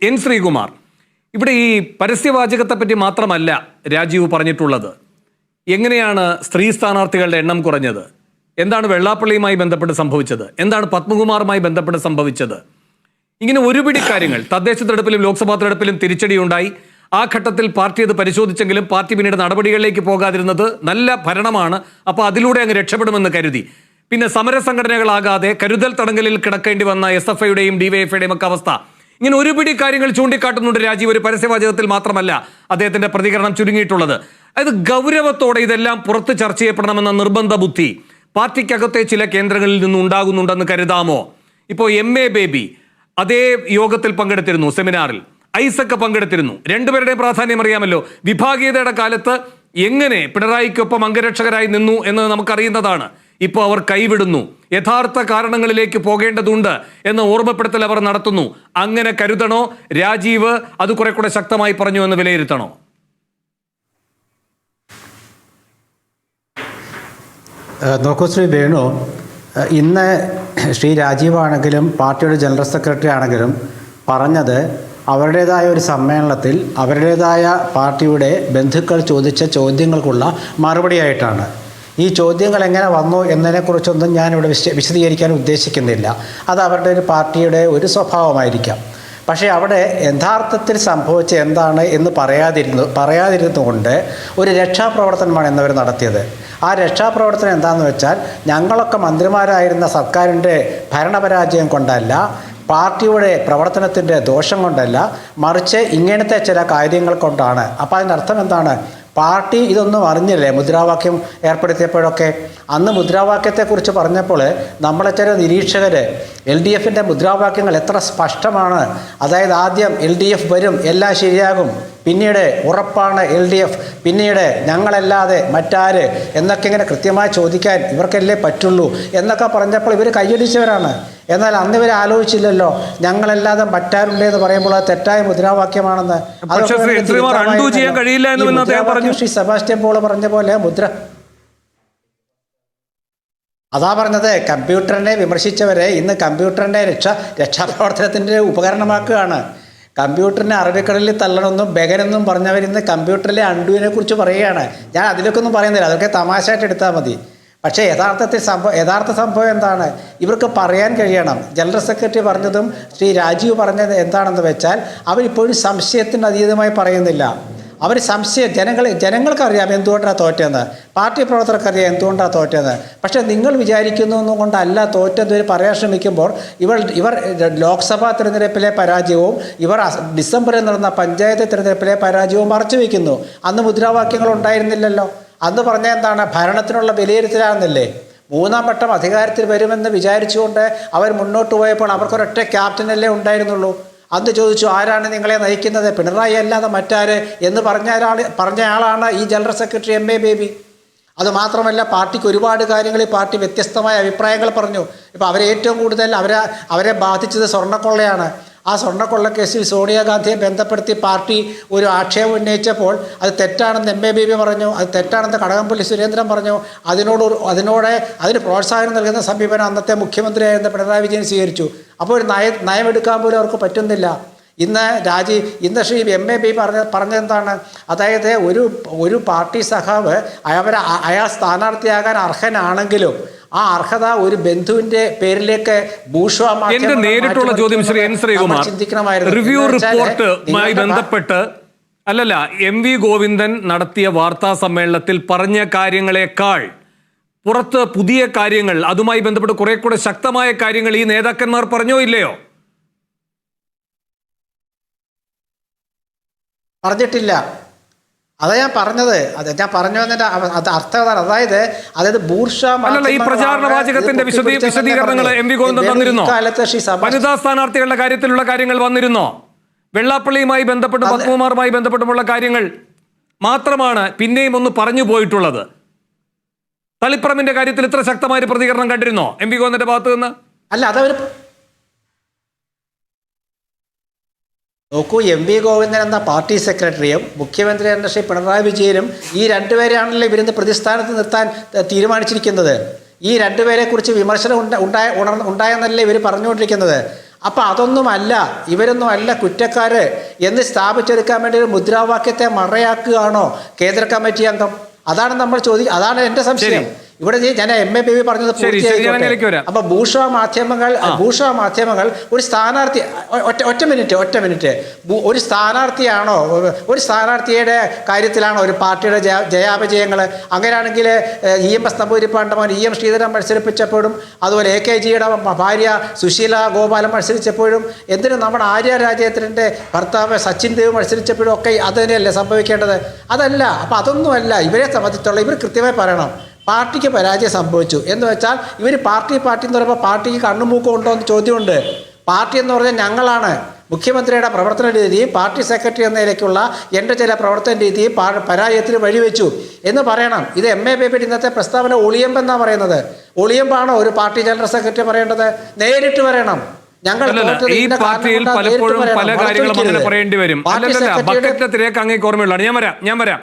N Sreekumar, ഇവിടെ ഈ പരസ്യവാചകത്തെപ്പറ്റി മാത്രമല്ല രാജീവ് പറഞ്ഞിട്ടുള്ളത്. എങ്ങനെയാണ് സ്ത്രീ സ്ഥാനാർത്ഥികളുടെ എണ്ണം കുറഞ്ഞത്, എന്താണ് വെള്ളാപ്പള്ളിയുമായി ബന്ധപ്പെട്ട് സംഭവിച്ചത്, എന്താണ് പത്മകുമാറുമായി ബന്ധപ്പെട്ട് സംഭവിച്ചത്, ഇങ്ങനെ ഒരുപിടി കാര്യങ്ങൾ. തദ്ദേശ തെരഞ്ഞെടുപ്പിലും ലോക്സഭാ തെരഞ്ഞെടുപ്പിലും തിരിച്ചടിയുണ്ടായി. ആ ഘട്ടത്തിൽ പാർട്ടി അത് പരിശോധിച്ചെങ്കിലും പാർട്ടി പിന്നീട് നടപടികളിലേക്ക് പോകാതിരുന്നത് നല്ല ഭരണമാണ്, അപ്പോൾ അതിലൂടെ അങ്ങ് രക്ഷപ്പെടുമെന്ന് കരുതി. പിന്നെ സമരസംഘടനകളാകാതെ കരുതൽ തടങ്കലിൽ കിടക്കേണ്ടി വന്ന SFIയുടെയും DYFIയുടെയും ഒക്കെ അവസ്ഥ. ഇങ്ങനെ ഒരുപിടി കാര്യങ്ങൾ ചൂണ്ടിക്കാട്ടുന്നുണ്ട് രാജീവ്. ഒരു പരസ്യവാചകത്തിൽ മാത്രമല്ല അദ്ദേഹത്തിന്റെ പ്രതികരണം ചുരുങ്ങിയിട്ടുള്ളത്. അതായത് ഗൗരവത്തോടെ ഇതെല്ലാം പുറത്ത് ചർച്ച ചെയ്യപ്പെടണമെന്ന നിർബന്ധ ബുദ്ധി പാർട്ടിക്കകത്തെ ചില കേന്ദ്രങ്ങളിൽ നിന്ന് ഉണ്ടാകുന്നുണ്ടെന്ന് കരുതാമോ? ഇപ്പോൾ MA ബേബി അതേ യോഗത്തിൽ പങ്കെടുത്തിരുന്നു, സെമിനാറിൽ ഐസക് പങ്കെടുത്തിരുന്നു. രണ്ടുപേരുടെയും പ്രാധാന്യം അറിയാമല്ലോ. വിഭാഗീയതയുടെ കാലത്ത് എങ്ങനെ പിണറായിക്കൊപ്പം അംഗരക്ഷകരായി നിന്നു എന്ന് നമുക്കറിയുന്നതാണ്. ഇപ്പോൾ അവർ കൈവിടുന്നു, യഥാർത്ഥ കാരണങ്ങളിലേക്ക് പോകേണ്ടതുണ്ട് എന്ന ഓർമ്മപ്പെടുത്തൽ അവർ നടത്തുന്നു. അങ്ങനെ കരുതണോ? രാജീവ് അത് കുറെ കൂടെ ശക്തമായി പറഞ്ഞു എന്ന് വിലയിരുത്തണോ? നോക്കൂ ശ്രീ വേണു, ഇന്ന് ശ്രീ രാജീവാണെങ്കിലും പാർട്ടിയുടെ ജനറൽ സെക്രട്ടറി ആണെങ്കിലും പറഞ്ഞത് അവരുടേതായ ഒരു സമ്മേളനത്തിൽ അവരുടേതായ പാർട്ടിയുടെ ബന്ധുക്കൾ ചോദിച്ച ചോദ്യങ്ങൾക്കുള്ള മറുപടിയായിട്ടാണ്. ഈ ചോദ്യങ്ങൾ എങ്ങനെ വന്നു എന്നതിനെക്കുറിച്ചൊന്നും ഞാനിവിടെ വിശദീകരിക്കാൻ ഉദ്ദേശിക്കുന്നില്ല. അത് അവരുടെ ഒരു പാർട്ടിയുടെ ഒരു സ്വഭാവമായിരിക്കാം. പക്ഷേ അവിടെ യഥാർത്ഥത്തിൽ സംഭവിച്ച എന്താണ് എന്ന് പറയാതിരുന്നുകൊണ്ട് ഒരു രക്ഷാപ്രവർത്തനമാണ് എന്നവർ നടത്തിയത്. ആ രക്ഷാപ്രവർത്തനം എന്താണെന്ന് വെച്ചാൽ, ഞങ്ങളൊക്കെ മന്ത്രിമാരായിരുന്ന സർക്കാരിൻ്റെ ഭരണപരാജയം കൊണ്ടല്ല, പാർട്ടിയുടെ പ്രവർത്തനത്തിൻ്റെ ദോഷം കൊണ്ടല്ല, മറിച്ച് ഇങ്ങനത്തെ ചില കാര്യങ്ങൾ കൊണ്ടാണ്. അപ്പോൾ അതിനർത്ഥം എന്താണ്? പാർട്ടി ഇതൊന്നും അറിഞ്ഞില്ലേ മുദ്രാവാക്യം ഏർപ്പെടുത്തിയപ്പോഴൊക്കെ? അന്ന് മുദ്രാവാക്യത്തെക്കുറിച്ച് പറഞ്ഞപ്പോൾ നമ്മളെ ചില നിരീക്ഷകർ LDFിൻ്റെ മുദ്രാവാക്യങ്ങൾ എത്ര സ്പഷ്ടമാണ്. അതായത് ആദ്യം LDF വരും, എല്ലാം ശരിയാകും, പിന്നീട് ഉറപ്പാണ് LDF, പിന്നീട് ഞങ്ങളല്ലാതെ മറ്റാര് എന്നൊക്കെ ഇങ്ങനെ കൃത്യമായി ചോദിക്കാൻ ഇവർക്കല്ലേ പറ്റുള്ളൂ എന്നൊക്കെ പറഞ്ഞപ്പോൾ ഇവർ കൈയടിച്ചവരാണ്. എന്നാൽ അന്ന് ഇവർ ആലോചിച്ചില്ലല്ലോ ഞങ്ങളല്ലാതെ മറ്റാരുണ്ട് എന്ന് പറയുമ്പോൾ അത് തെറ്റായ മുദ്രാവാക്യമാണെന്ന്. ശ്രീ സെബാസ്റ്റ്യൻ പോൾ പറഞ്ഞ പോലെ അതാ പറഞ്ഞത്, കമ്പ്യൂട്ടറിനെ വിമർശിച്ചവരെ ഇന്ന് കമ്പ്യൂട്ടറിൻ്റെ രക്ഷാപ്രവർത്തനത്തിൻ്റെ ഉപകരണമാക്കുകയാണ്. കമ്പ്യൂട്ടറിനെ അറബിക്കടലിൽ തള്ളണമെന്നും ബെഗനെന്നും പറഞ്ഞവരിന്ന് കമ്പ്യൂട്ടറിലെ അണ്ടുവിനെ കുറിച്ച് പറയുകയാണ്. ഞാൻ അതിലൊക്കെ ഒന്നും പറയുന്നില്ല, അതൊക്കെ തമാശയായിട്ട് എടുത്താൽ മതി. പക്ഷേ യഥാർത്ഥ സംഭവം എന്താണ്? ഇവർക്ക് പറയാൻ കഴിയണം. ജനറൽ സെക്രട്ടറി പറഞ്ഞതും ശ്രീ രാജീവ് പറഞ്ഞത് എന്താണെന്ന് വെച്ചാൽ, അവരിപ്പോഴും സംശയത്തിന് അതീതമായി പറയുന്നില്ല. അവർ ജനങ്ങൾക്കറിയാം എന്തുകൊണ്ടാണ് തോറ്റതെന്ന്, പാർട്ടി പ്രവർത്തകർക്കറിയാം എന്തുകൊണ്ടാണ് തോറ്റതെന്ന്. പക്ഷേ നിങ്ങൾ വിചാരിക്കുന്നു കൊണ്ടല്ല തോറ്റത് പറയാൻ ശ്രമിക്കുമ്പോൾ ഇവർ ലോക്സഭാ തിരഞ്ഞെടുപ്പിലെ പരാജയവും ഡിസംബറിൽ നടന്ന പഞ്ചായത്ത് തിരഞ്ഞെടുപ്പിലെ പരാജയവും മറച്ചു വയ്ക്കുന്നു. അന്ന് മുദ്രാവാക്യങ്ങൾ ഉണ്ടായിരുന്നില്ലല്ലോ. അന്ന് പറഞ്ഞ എന്താണ്? ഭരണത്തിനുള്ള വിലയിരുത്തലാണെന്നല്ലേ. മൂന്നാം വട്ടം അധികാരത്തിൽ വരുമെന്ന് വിചാരിച്ചുകൊണ്ട് അവർ മുന്നോട്ട് പോയപ്പോൾ അവർക്കൊരൊറ്റ ക്യാപ്റ്റനല്ലേ ഉണ്ടായിരുന്നുള്ളൂ. അന്ന് ചോദിച്ചു, ആരാണ് നിങ്ങളെ നയിക്കുന്നത്? പിണറായി അല്ലാതെ മറ്റാര് എന്ന് പറഞ്ഞയാളാണ് ഈ ജനറൽ സെക്രട്ടറി MA ബേബി. അതുമാത്രമല്ല, പാർട്ടിക്ക് ഒരുപാട് കാര്യങ്ങളിൽ പാർട്ടി വ്യത്യസ്തമായ അഭിപ്രായങ്ങൾ പറഞ്ഞു. ഇപ്പോൾ അവരെ ഏറ്റവും കൂടുതൽ അവരെ ബാധിച്ചത് സ്വർണ്ണക്കൊള്ളയാണ്. ആ സ്വർണ്ണക്കൊള്ളക്കേസിൽ സോണിയാഗാന്ധിയെ ബന്ധപ്പെടുത്തി പാർട്ടി ഒരു ആക്ഷേപം ഉന്നയിച്ചപ്പോൾ അത് തെറ്റാണെന്ന് MA ബേബി പറഞ്ഞു, അത് തെറ്റാണെന്ന് കടകംപള്ളി സുരേന്ദ്രൻ പറഞ്ഞു. അതിന് പ്രോത്സാഹനം നൽകുന്ന സമീപനം അന്നത്തെ മുഖ്യമന്ത്രിയായിരുന്ന പിണറായി വിജയൻ സ്വീകരിച്ചു. അപ്പോൾ ഒരു നയമെടുക്കാൻ പോലും അവർക്ക് പറ്റുന്നില്ല. ഇന്ന് ശ്രീ MA ബേബി പറഞ്ഞെന്താണ്? അതായത് ഒരു പാർട്ടി സഖാവ് അയാൾ സ്ഥാനാർത്ഥിയാകാൻ അർഹനാണെങ്കിലും ആ അർഹത ഒരു ബന്ധുവിന്റെ പേരിലേക്ക് എന്റെ നേരിട്ടുള്ള ചോദ്യം ശ്രീ എൻ ശ്രീകുമാർ, റിവ്യൂ റിപ്പോർട്ടുമായി ബന്ധപ്പെട്ട് അല്ലല്ല MV ഗോവിന്ദൻ നടത്തിയ വാർത്താ സമ്മേളനത്തിൽ പറഞ്ഞ കാര്യങ്ങളെക്കാൾ പുറത്ത് പുതിയ കാര്യങ്ങൾ, അതുമായി ബന്ധപ്പെട്ട് കുറെ കൂടെ ശക്തമായ കാര്യങ്ങൾ ഈ നേതാക്കന്മാർ പറഞ്ഞോ ഇല്ലയോ? പറഞ്ഞിട്ടില്ല. അതാ ഞാൻ പറഞ്ഞത്. ഞാൻ പറഞ്ഞു വന്നതിന്റെ അർത്ഥം അതായത് ഈ പ്രചാരണ വാചകത്തിന്റെ വിശദീകരണങ്ങൾ MV ഗോവിന്ദൻ തന്നിരുന്നോ? വനിതാ സ്ഥാനാർത്ഥികളുടെ കാര്യത്തിലുള്ള കാര്യങ്ങൾ വന്നിരുന്നോ? വെള്ളാപ്പള്ളിയുമായി ബന്ധപ്പെട്ട് പത്മകുമാറുമായി ബന്ധപ്പെട്ടുമുള്ള കാര്യങ്ങൾ മാത്രമാണ് പിന്നെയും ഒന്ന് പറഞ്ഞു പോയിട്ടുള്ളത്. തളിപ്പറമ്പിന്റെ കാര്യത്തിൽ ഇത്ര ശക്തമായ പ്രതികരണം കണ്ടിരുന്നോ MV ഗോവിന്ദന്റെ ഭാഗത്ത് നിന്ന്? അല്ല, അതവർ നോക്കൂ, MV ഗോവിന്ദൻ എന്ന പാർട്ടി സെക്രട്ടറിയും മുഖ്യമന്ത്രി എന്ന ശ്രീ പിണറായി വിജയനും ഈ രണ്ടുപേരെയാണല്ലോ ഇവരിന്ന് പ്രതിസ്ഥാനത്ത് നിർത്താൻ തീരുമാനിച്ചിരിക്കുന്നത്. ഈ രണ്ടുപേരെ കുറിച്ച് വിമർശനം ഉണ്ടായെന്നല്ലേ ഇവർ പറഞ്ഞുകൊണ്ടിരിക്കുന്നത്. അപ്പം അതൊന്നുമല്ല, ഇവരൊന്നും അല്ല കുറ്റക്കാര് എന്ന് സ്ഥാപിച്ചെടുക്കാൻ വേണ്ടി ഒരു മുദ്രാവാക്യത്തെ മറയാക്കുകയാണോ കേന്ദ്ര കമ്മിറ്റി അംഗം? അതാണ് നമ്മൾ അതാണ് എൻ്റെ സംശയം. ഇവിടെ ഞാൻ MABB പറഞ്ഞത് പൂർത്തിയായിക്കോട്ടെ. അപ്പൊ ബൂർഷ്വാ മാധ്യമങ്ങൾ ഒരു സ്ഥാനാർത്ഥി ഒറ്റ മിനിറ്റ് ഒരു സ്ഥാനാർത്ഥിയാണോ, ഒരു സ്ഥാനാർത്ഥിയുടെ കാര്യത്തിലാണോ ഒരു പാർട്ടിയുടെ ജയാപജയങ്ങൾ? അങ്ങനെയാണെങ്കിൽ EMS നമ്പൂതിരിപ്പാടിന്റെ മോൻ EM ശ്രീധരൻ മത്സരിപ്പിച്ചപ്പോഴും അതുപോലെ AKGയുടെ ഭാര്യ സുശീല ഗോപാലൻ മത്സരിച്ചപ്പോഴും എന്തിനും നമ്മുടെ ആര്യ രാജേന്ദ്രന്റെ ഭർത്താവ് സച്ചിൻ ദേവ് മത്സരിച്ചപ്പോഴും ഒക്കെ അത് തന്നെയല്ലേ സംഭവിക്കേണ്ടത്? അതല്ല. അപ്പം അതൊന്നുമല്ല ഇവരെ സംബന്ധിച്ചുള്ള, ഇവർ കൃത്യമായി പറയണം പാർട്ടിക്ക് പരാജയം സംഭവിച്ചു എന്ന് വെച്ചാൽ ഇവർ പാർട്ടി എന്ന് പറയുമ്പോൾ പാർട്ടിക്ക് കണ്ണുമൂക്കം ഉണ്ടോ എന്ന് ചോദ്യമുണ്ട്. പാർട്ടി എന്ന് പറഞ്ഞാൽ ഞങ്ങളാണ്. മുഖ്യമന്ത്രിയുടെ പ്രവർത്തന രീതിയും പാർട്ടി സെക്രട്ടറി എന്ന നിലയ്ക്കുള്ള എൻ്റെ ചില പ്രവർത്തന രീതിയും പരാജയത്തിന് വഴിവെച്ചു എന്ന് പറയണം. ഇത് MABB ഇന്നത്തെ പ്രസ്താവന ഒളിയമ്പെന്നാണ് പറയുന്നത്. ഒളിയമ്പാണോ ഒരു പാർട്ടി ജനറൽ സെക്രട്ടറി പറയേണ്ടത്? നേരിട്ട് പറയണം. ഞങ്ങൾ ഈ പാർട്ടിയിൽ പലപ്പോഴും പല കാര്യങ്ങളും അങ്ങനെ പറയേണ്ടി വരും. ബക്കറ്റിലെ തിരക്ക് അങ്ങേക്ക് ഓർമ്മയുള്ളതാണ്. ഞാൻ വരാം